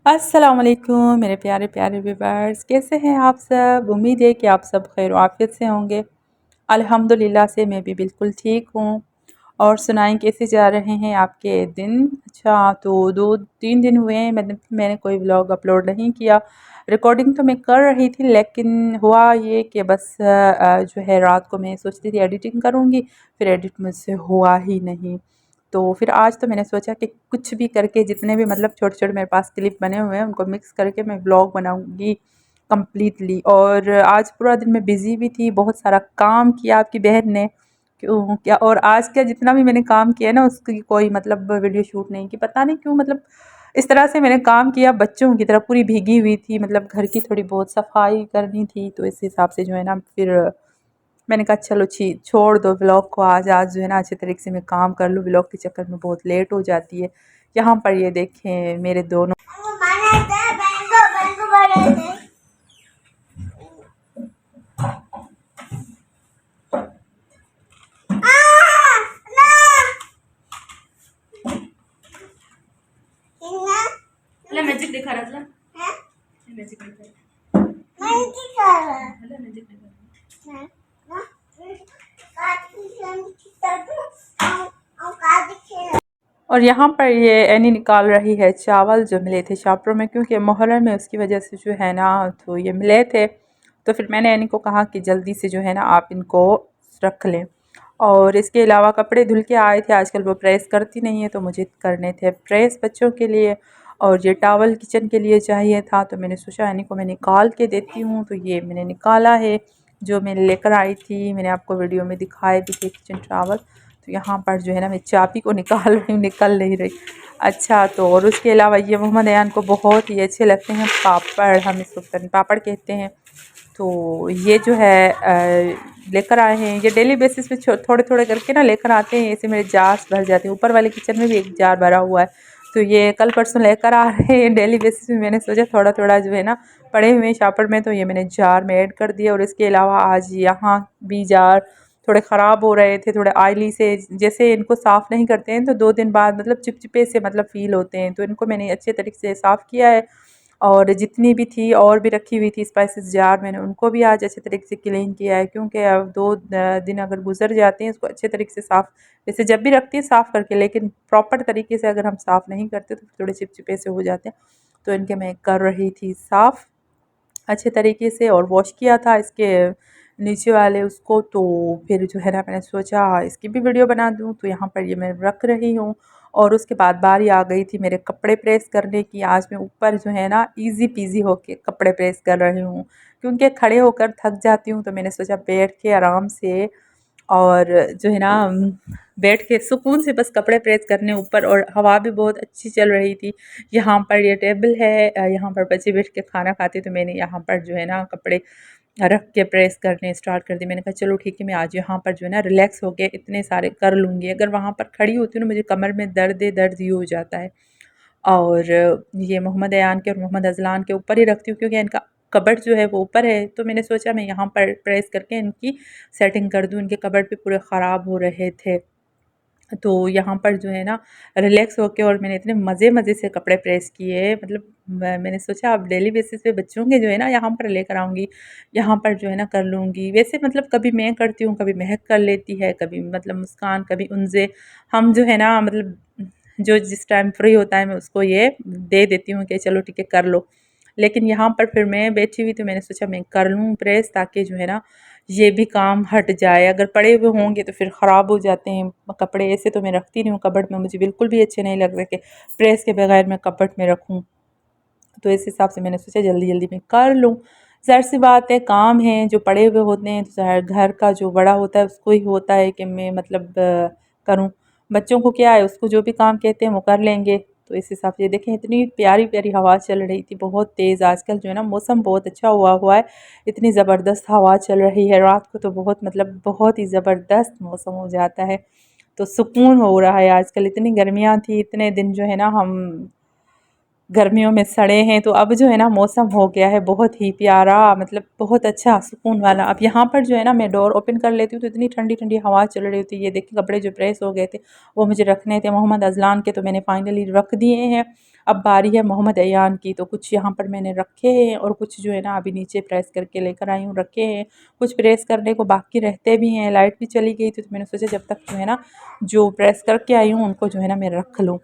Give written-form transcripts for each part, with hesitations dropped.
अस्सलाम वालेकुम मेरे प्यारे प्यारे व्यूअर्स, कैसे हैं आप सब। उम्मीद है कि आप सब खैर आफियत से होंगे। अल्हम्दुलिल्लाह से मैं भी बिल्कुल ठीक हूँ। और सुनाएं कैसे जा रहे हैं आपके दिन। अच्छा, तो 2-3 दिन हुए हैं मैंने कोई व्लॉग अपलोड नहीं किया। रिकॉर्डिंग तो मैं कर रही थी, लेकिन हुआ ये कि बस जो है रात को मैं सोचती थी एडिटिंग करूँगी, फिर एडिट मुझसे हुआ ही नहीं। तो फिर आज तो मैंने सोचा कि कुछ भी करके जितने भी मतलब छोटे-छोटे मेरे पास क्लिप बने हुए हैं उनको मिक्स करके मैं व्लॉग बनाऊँगी कंप्लीटली। और आज पूरा दिन मैं बिज़ी भी थी, बहुत सारा काम किया आपकी बहन ने। क्यों क्या, और आज का जितना भी मैंने काम किया ना उसकी कोई मतलब वीडियो शूट नहीं की। पता नहीं क्यों, मतलब इस तरह से मैंने काम किया बच्चों की तरह, पूरी भीगी हुई थी। मतलब घर की थोड़ी बहुत सफाई करनी थी, तो इस हिसाब से जो है ना फिर मैंने कहा चलो छोड़ दो व्लॉग को। आज आज जो है ना अच्छे तरीके से मैं काम कर लूँ, व्लॉग के चक्कर में बहुत लेट हो जाती है। यहाँ पर ये देखें मेरे दोनों। मैजिक दिखा रहा था। मैजिक दिखा और यहाँ पर ये एनी निकाल रही है चावल जो मिले थे शापरों में, क्योंकि मुहर्रम में उसकी वजह से जो है ना तो ये मिले थे। तो फिर मैंने एनी को कहा कि जल्दी से जो है ना आप इनको रख लें। और इसके अलावा कपड़े धुल के आए थे, आजकल वो प्रेस करती नहीं है, तो मुझे करने थे प्रेस बच्चों के लिए। और ये टावल किचन के लिए चाहिए था, तो मैंने सोचा एनी को मैं निकाल के देती हूँ। तो ये मैंने निकाला है जो मैंने लेकर आई थी, मैंने आपको वीडियो में दिखाए भी थे किचन टावल। तो यहाँ पर जो है ना मैं चाबी को निकाल रही हूँ, निकल नहीं रही। अच्छा, तो और उसके अलावा ये मोहम्मद अयान को बहुत ही अच्छे लगते हैं पापड़, हम इसको पापड़ कहते हैं। तो ये जो है लेकर आए हैं। ये डेली बेसिस पे थोड़े थोड़े करके ना लेकर आते हैं, ऐसे मेरे जार्स भर जाते हैं। ऊपर वाले किचन में भी एक जार भरा हुआ है, तो ये कल परसों लेकर आ रहे हैं डेली बेसिस में। मैंने सोचा थोड़ा थोड़ा जो है ना पड़े हुए हैं शापर में, तो ये मैंने जार में ऐड कर दिया। और इसके अलावा आज यहाँ भी जार थोड़े ख़राब हो रहे थे, थोड़े ऑयली से, जैसे इनको साफ़ नहीं करते हैं तो 2 दिन बाद मतलब चिपचिपे से मतलब फ़ील होते हैं। तो इनको मैंने अच्छे तरीके से साफ़ किया है। और जितनी भी थी और भी रखी हुई थी स्पाइसेस जार, मैंने उनको भी आज अच्छे तरीके से क्लीन किया है, क्योंकि अब 2 दिन अगर गुजर जाते हैं इसको अच्छे तरीके से साफ़, वैसे जब भी रखती है साफ़ करके, लेकिन प्रॉपर तरीके से अगर हम साफ़ नहीं करते तो थोड़े चिपचिपे से हो जाते हैं। तो इनके मैं कर रही थी साफ़ अच्छे तरीके से, और वॉश किया था इसके नीचे वाले उसको। तो फिर जो है ना मैंने सोचा इसकी भी वीडियो बना दूँ, तो यहाँ पर ये मैं रख रही हूँ। और उसके बाद बारी आ गई थी मेरे कपड़े प्रेस करने की। आज मैं ऊपर जो है ना ईज़ी पीज़ी होके कपड़े प्रेस कर रही हूँ, क्योंकि खड़े होकर थक जाती हूँ। तो मैंने सोचा बैठ के आराम से और जो है ना बैठ के सुकून से बस कपड़े प्रेस करने ऊपर। और हवा भी बहुत अच्छी चल रही थी। यहाँ पर ये टेबल है, यहाँ पर बच्चे बैठ के खाना खाते, तो मैंने यहाँ पर जो है ना कपड़े रख के प्रेस करने स्टार्ट कर दी। मैंने कहा चलो ठीक है, मैं आज यहाँ पर जो है ना रिलैक्स होके इतने सारे कर लूँगी। अगर वहाँ पर खड़ी होती हूँ ना मुझे कमर में दर्द ही हो जाता है। और ये मोहम्मद अयान के और मोहम्मद अज़लान के ऊपर ही रखती हूँ, क्योंकि इनका कबर्ड जो है वो ऊपर है। तो मैंने सोचा मैं यहाँ पर प्रेस करके इनकी सेटिंग कर दूँ, इनके कबर्ड भी पूरे ख़राब हो रहे थे। तो यहाँ पर जो है ना रिलैक्स होके, और मैंने इतने मज़े से कपड़े प्रेस किए। मतलब मैंने सोचा अब डेली बेसिस पे बच्चों के जो है ना यहाँ पर लेकर आऊँगी, यहाँ पर जो है ना कर लूँगी। वैसे मतलब कभी मैं करती हूँ, कभी महक कर लेती है, कभी मतलब मुस्कान, कभी उनसे। हम जो है ना मतलब जो जिस टाइम फ्री होता है मैं उसको ये दे देती हूँ कि चलो ठीक है कर लो। लेकिन यहाँ पर फिर मैं बैठी हुई, तो मैंने सोचा मैं कर लूँ प्रेस, ताकि जो है ना ये भी काम हट जाए। अगर पड़े हुए होंगे तो फिर ख़राब हो जाते हैं कपड़े। ऐसे तो मैं रखती नहीं हूँ कबर्ड में, मुझे बिल्कुल भी अच्छे नहीं लगते कि प्रेस के बगैर मैं कबर्ड में रखूँ। तो इस हिसाब से मैंने सोचा जल्दी जल्दी मैं कर लूँ। ज़ाहिर सी बात है काम है जो पड़े हुए होते हैं, तो ज़ाहिर घर का जो बड़ा होता है उसको ही होता है कि मैं मतलब करूँ। बच्चों को क्या है, उसको जो भी काम कहते हैं वो कर लेंगे। तो इस हिसाब से देखें इतनी प्यारी प्यारी हवा चल रही थी, बहुत तेज़। आजकल जो है ना मौसम बहुत अच्छा हुआ हुआ है, इतनी ज़बरदस्त हवा चल रही है। रात को तो बहुत मतलब बहुत ही ज़बरदस्त मौसम हो जाता है, तो सुकून हो रहा है। आजकल इतनी गर्मियाँ थी, इतने दिन जो है ना हम गर्मियों में सड़े हैं। तो अब जो है ना मौसम हो गया है बहुत ही प्यारा, मतलब बहुत अच्छा सुकून वाला। अब यहाँ पर जो है ना मैं डोर ओपन कर लेती हूँ तो इतनी ठंडी ठंडी हवा चल रही होती है। ये देखिए कपड़े जो प्रेस हो गए थे वो मुझे रखने थे मोहम्मद अजलान के, तो मैंने फाइनली रख दिए हैं। अब बारी है मोहम्मद अयान की, तो कुछ यहाँ पर मैंने रखे हैं और कुछ जो है ना अभी नीचे प्रेस करके लेकर आई हूँ, रखे हैं। कुछ प्रेस करने को बाकी रहते भी हैं। लाइट भी चली गई थी तो मैंने सोचा जब तक जो है ना जो प्रेस करके आई हूँ उनको जो है ना मैं रख लूँ।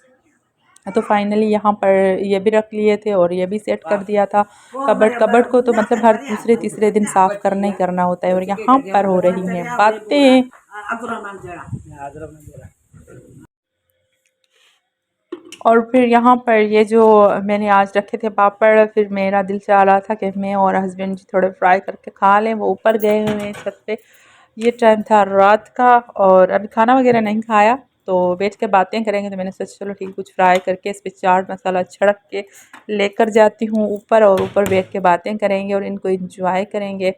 तो फाइनली यहाँ पर ये भी रख लिए थे और ये भी सेट कर दिया था। कबर्ड को तो मतलब हर दूसरे तीसरे दिन साफ़ करना ही करना होता है। और यहाँ पर हो रही हैं बातें। और फिर यहाँ पर ये जो मैंने आज रखे थे पापड़, फिर मेरा दिल चाह रहा था कि मैं और हस्बैंड जी थोड़े फ्राई करके खा लें। वो ऊपर गए हुए हैं छत पे। ये टाइम था रात का और अभी खाना वगैरह नहीं खाया, तो बैठ के बातें करेंगे। तो मैंने सोचा चलो ठीक कुछ फ्राई करके इस पर चाट मसाला छिड़क के लेकर जाती हूँ ऊपर, और ऊपर बैठ के बातें करेंगे और इनको इंजॉय करेंगे।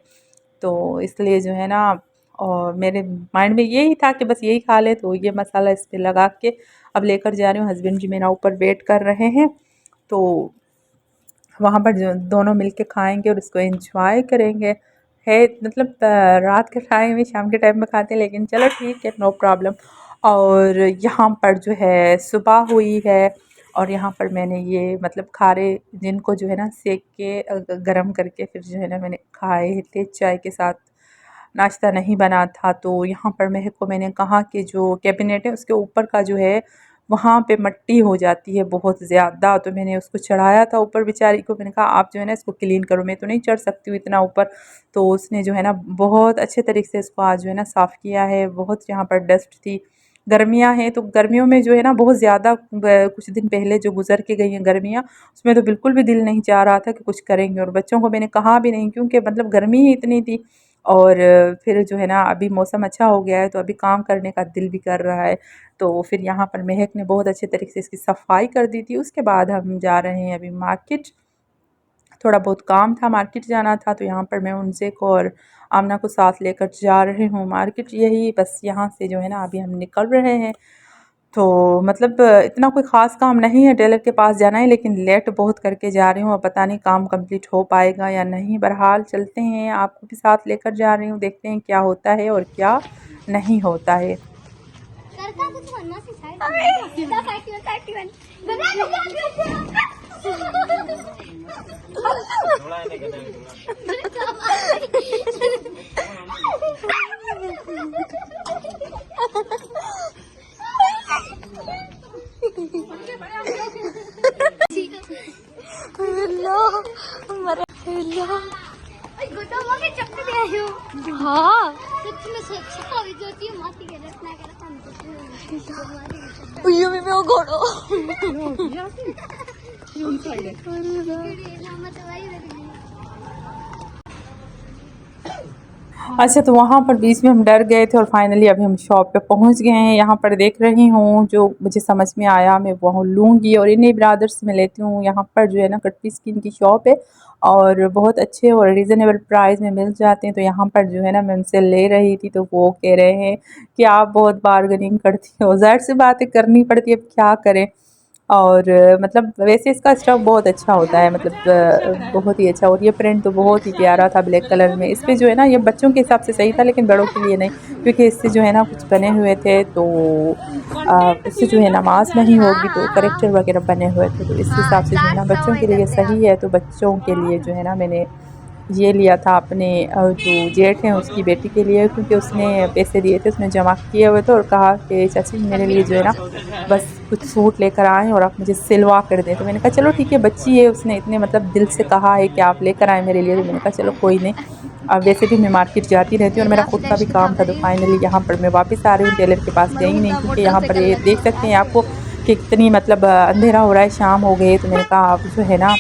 तो इसलिए जो है ना और मेरे माइंड में यही था कि बस यही खा ले, तो ये मसाला इस पर लगा के अब लेकर जा रही हूँ। हस्बैंड जी मेरा ऊपर वेट कर रहे हैं, तो वहाँ पर जो दोनों मिलके खाएंगे और इसको एंजॉय करेंगे। है मतलब रात के टाइम में शाम के टाइम में खाते हैं, लेकिन चलो ठीक है, नो प्रॉब्लम। और यहाँ पर जो है सुबह हुई है और यहाँ पर मैंने ये मतलब खारे जिनको जो है ना सेक के गरम करके फिर जो है ना मैंने खाए थे चाय के साथ। नाश्ता नहीं बना था, तो यहाँ पर महक को मैंने कहा कि जो कैबिनेट है उसके ऊपर का जो है वहाँ पे मिट्टी हो जाती है बहुत ज़्यादा, तो मैंने उसको चढ़ाया था ऊपर बेचारी को। मैंने कहा आप जो है ना इसको क्लीन करो, मैं तो नहीं चढ़ सकती हूँ इतना ऊपर। तो उसने जो है ना बहुत अच्छे तरीके से इसको आज जो है ना साफ़ किया है। बहुत यहाँ पर डस्ट थी, गर्मियाँ हैं तो गर्मियों में जो है ना बहुत ज़्यादा कुछ दिन पहले जो गुजर के गई हैं गर्मियाँ, उसमें तो बिल्कुल भी दिल नहीं चाह रहा था कि कुछ करेंगे। और बच्चों को मैंने कहा भी नहीं क्योंकि मतलब गर्मी ही इतनी थी। और फिर जो है ना अभी मौसम अच्छा हो गया है तो अभी काम करने का दिल भी कर रहा है। तो फिर यहाँ पर महक ने बहुत अच्छे तरीके से इसकी सफाई कर दी थी। उसके बाद हम जा रहे हैं अभी मार्केट, थोड़ा बहुत काम था, मार्केट जाना था। तो यहाँ पर मैं उनसे को और आमना को साथ लेकर जा रही हूँ मार्केट। यही बस यहाँ से जो है ना अभी हम निकल रहे हैं। तो मतलब इतना कोई ख़ास काम नहीं है, टेलर के पास जाना है, लेकिन लेट बहुत करके जा रही हूँ और पता नहीं काम कंप्लीट हो पाएगा या नहीं। बहरहाल चलते हैं, आपको भी साथ लेकर जा रही हूँ, देखते हैं क्या होता है और क्या नहीं होता है। हाँ अच्छा, तो वहाँ पर बीच में हम डर गए थे और फाइनली अभी हम शॉप पे पहुँच गए हैं। यहाँ पर देख रही हूँ जो मुझे समझ में आया मैं वहाँ लूँगी और इन्हीं ब्रादर्स में लेती हूँ। यहाँ पर जो है ना कट पीस की इनकी शॉप है और बहुत अच्छे और रिज़नेबल प्राइस में मिल जाते हैं। तो यहाँ पर जो है ना मैं उनसे ले रही थी, तो वो कह रहे हैं कि आप बहुत बार्गेनिंग करती हो। ज़ाहिर सी बात है करनी पड़ती है, अब क्या करें। और मतलब वैसे इसका स्टफ़ बहुत अच्छा होता है, मतलब बहुत ही अच्छा। और ये प्रिंट तो बहुत ही प्यारा था ब्लैक कलर में। इस पे जो है ना ये बच्चों के हिसाब से सही था लेकिन बड़ों के लिए नहीं, क्योंकि इससे जो है ना कुछ बने हुए थे, तो इससे जो है नमाज नहीं होगी, तो करेक्टर वगैरह बने हुए थे, तो इस हिसाब से जो है ना बच्चों के लिए सही है। तो बच्चों के लिए जो है ना मैंने ये लिया था अपने जो जेठ हैं उसकी बेटी के लिए, क्योंकि उसने पैसे दिए थे, उसने जमा किए हुए थे और कहा कि चाची मेरे लिए जो है ना बस कुछ सूट लेकर आएँ और आप मुझे सिलवा कर दें। तो मैंने कहा चलो ठीक है, बच्ची है, उसने इतने मतलब दिल से कहा है कि आप लेकर आएँ मेरे लिए। तो मैंने कहा चलो कोई नहीं। अब वैसे भी मैं मार्केट जाती रहती हूँ और मेरा खुद का भी काम था, तो फाइनली यहाँ पर मैं वापस आ रही हूँ। टेलर के पास गई नहीं क्योंकि यहाँ पर ये देख सकते हैं आपको कि कितनी मतलब अंधेरा हो रहा है, शाम हो गई है। तो मैंने कहा आप जो है ना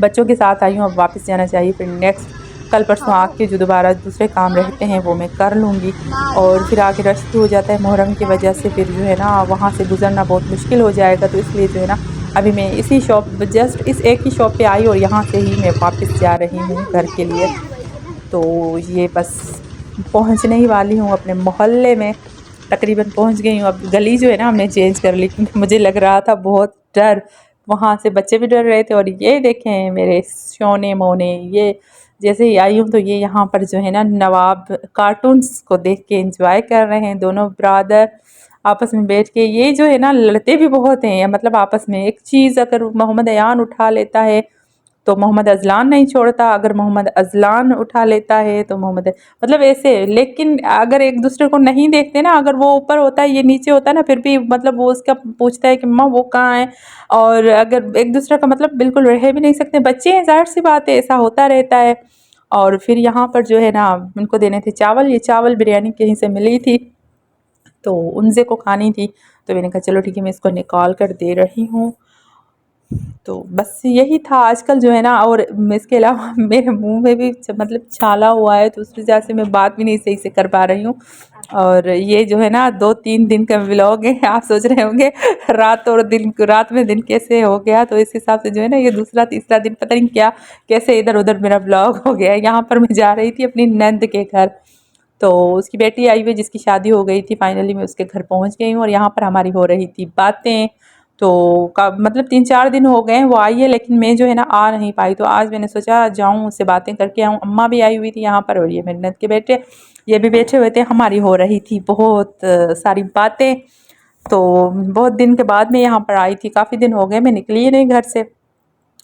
बच्चों के साथ आई हूँ, अब वापस जाना चाहिए। फिर नेक्स्ट कल परसों आके जो दोबारा दूसरे काम रहते हैं वो मैं कर लूँगी। और फिर आगे रश भी हो जाता है मुहर्रम की वजह से, फिर जो है ना वहाँ से गुज़रना बहुत मुश्किल हो जाएगा। तो इसलिए जो है ना अभी मैं इसी शॉप जस्ट इस एक ही शॉप पे आई और यहाँ से ही मैं वापस जा रही हूँ घर के लिए। तो ये बस पहुँचने ही वाली हूँ अपने मोहल्ले में, तकरीबन पहुँच गई हूँ। अब गली जो है ना हमने चेंज कर ली क्योंकि मुझे लग रहा था बहुत डर, वहाँ से बच्चे भी डर रहे थे। और ये देखें मेरे सोने मोने, ये जैसे ही आई हूँ तो ये यहाँ पर जो है ना नवाब कार्टून्स को देख के एंजॉय कर रहे हैं दोनों ब्रादर आपस में बैठ के। ये जो है ना लड़ते भी बहुत हैं, मतलब आपस में। एक चीज़ अगर मोहम्मद अयान उठा लेता है तो मोहम्मद अजलान नहीं छोड़ता, अगर मोहम्मद अजलान उठा लेता है तो मोहम्मद, मतलब ऐसे। लेकिन अगर एक दूसरे को नहीं देखते ना, अगर वो ऊपर होता है ये नीचे होता है ना, फिर भी मतलब वो उसका पूछता है कि मम्मा वो कहाँ है। और अगर एक दूसरे का मतलब बिल्कुल रह भी नहीं सकते, बच्चे हैं, ज़ाहिर सी बात है ऐसा होता रहता है। और फिर यहाँ पर जो है ना उनको देने थे चावल, ये चावल बिरयानी कहीं से मिली थी तो उनसे को खानी थी। तो मैंने कहा चलो ठीक है मैं इसको निकाल कर दे रही हूँ। तो बस यही था आजकल जो है ना। और इसके अलावा मेरे मुंह में भी मतलब छाला हुआ है तो उस वजह से मैं बात भी नहीं सही से कर पा रही हूँ। और ये जो है ना 2-3 दिन का व्लॉग है। आप सोच रहे होंगे रात और दिन, रात में दिन कैसे हो गया, तो इस हिसाब से जो है ना ये दूसरा तीसरा दिन पता नहीं क्या कैसे इधर उधर मेरा व्लॉग हो गया है। यहाँ पर मैं जा रही थी अपनी नंद के घर, तो उसकी बेटी आई हुई जिसकी शादी हो गई थी, फाइनली मैं उसके घर पहुंच गई हूँ। और यहाँ पर हमारी हो रही थी बातें। तो मतलब 3-4 दिन हो गए हैं वो आई है, लेकिन मैं जो है ना आ नहीं पाई। तो आज मैंने सोचा जाऊँ उससे बातें करके आऊँ। अम्मा भी आई हुई थी यहाँ पर और ये मेरे ननद के बेटे ये भी बैठे हुए थे। हमारी हो रही थी बहुत सारी बातें। तो बहुत दिन के बाद मैं यहाँ पर आई थी, काफ़ी दिन हो गए मैं निकली ही नहीं घर से,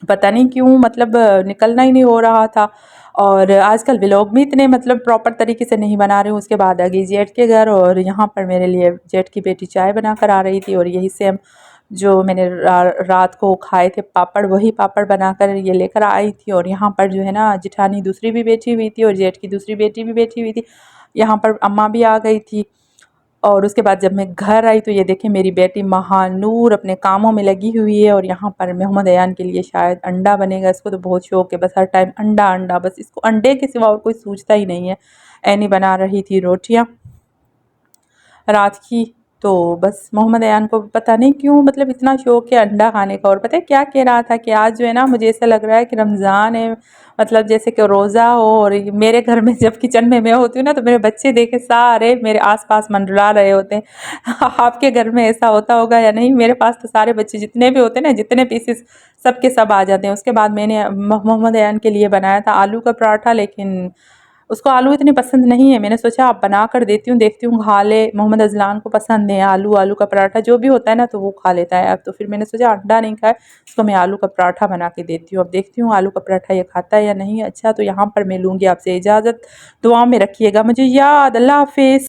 पता नहीं क्यों, मतलब निकलना ही नहीं हो रहा था। और आजकल व्लॉग भी इतने मतलब प्रॉपर तरीके से नहीं बना रही हूँ। उसके बाद आ गई जेठ के घर और यहाँ पर मेरे लिए जेठ की बेटी चाय बना कर आ रही थी। और यही सेम जो मैंने रात को खाए थे पापड़, वही पापड़ बनाकर ये लेकर आई थी। और यहाँ पर जो है ना जिठानी दूसरी भी बैठी हुई थी और जेठ की दूसरी बेटी भी बैठी हुई थी। यहाँ पर अम्मा भी आ गई थी। और उसके बाद जब मैं घर आई तो ये देखें मेरी बेटी महानूर अपने कामों में लगी हुई है। और यहाँ पर मोहम्मद अयान के लिए शायद अंडा बनेगा, इसको तो बहुत शौक है, बस हर टाइम अंडा अंडा, बस इसको अंडे के सिवा और कोई सूझता ही नहीं है। एनी बना रही थी रोटियाँ रात की। तो बस मोहम्मद अयान को पता नहीं क्यों मतलब इतना शौक है अंडा खाने का। और पता है क्या कह रहा था कि आज जो है ना मुझे ऐसा लग रहा है कि रमज़ान है, मतलब जैसे कि रोज़ा हो। और मेरे घर में जब किचन में मैं होती हूँ ना तो मेरे बच्चे देखे सारे मेरे आसपास मंडरा रहे होते हैं। आपके घर में ऐसा होता होगा या नहीं? मेरे पास तो सारे बच्चे जितने भी होते हैं ना, जितने पीसेस सब के सब आ जाते हैं। उसके बाद मैंने मोहम्मद अयान के लिए बनाया था आलू का पराठा, लेकिन उसको आलू इतने पसंद नहीं है। मैंने सोचा आप बना कर देती हूँ, देखती हूँ खा ले। मोहम्मद अजलान को पसंद है आलू, आलू का पराठा जो भी होता है ना तो वो खा लेता है। अब तो फिर मैंने सोचा अंडा नहीं खाए उसको मैं आलू का पराठा बना के देती हूँ। अब देखती हूँ आलू का पराठा ये खाता है या नहीं। अच्छा तो यहाँ पर मैं लूँगी आपसे इजाज़त, दुआ में रखिएगा मुझे याद। अल्लाह हाफिज़।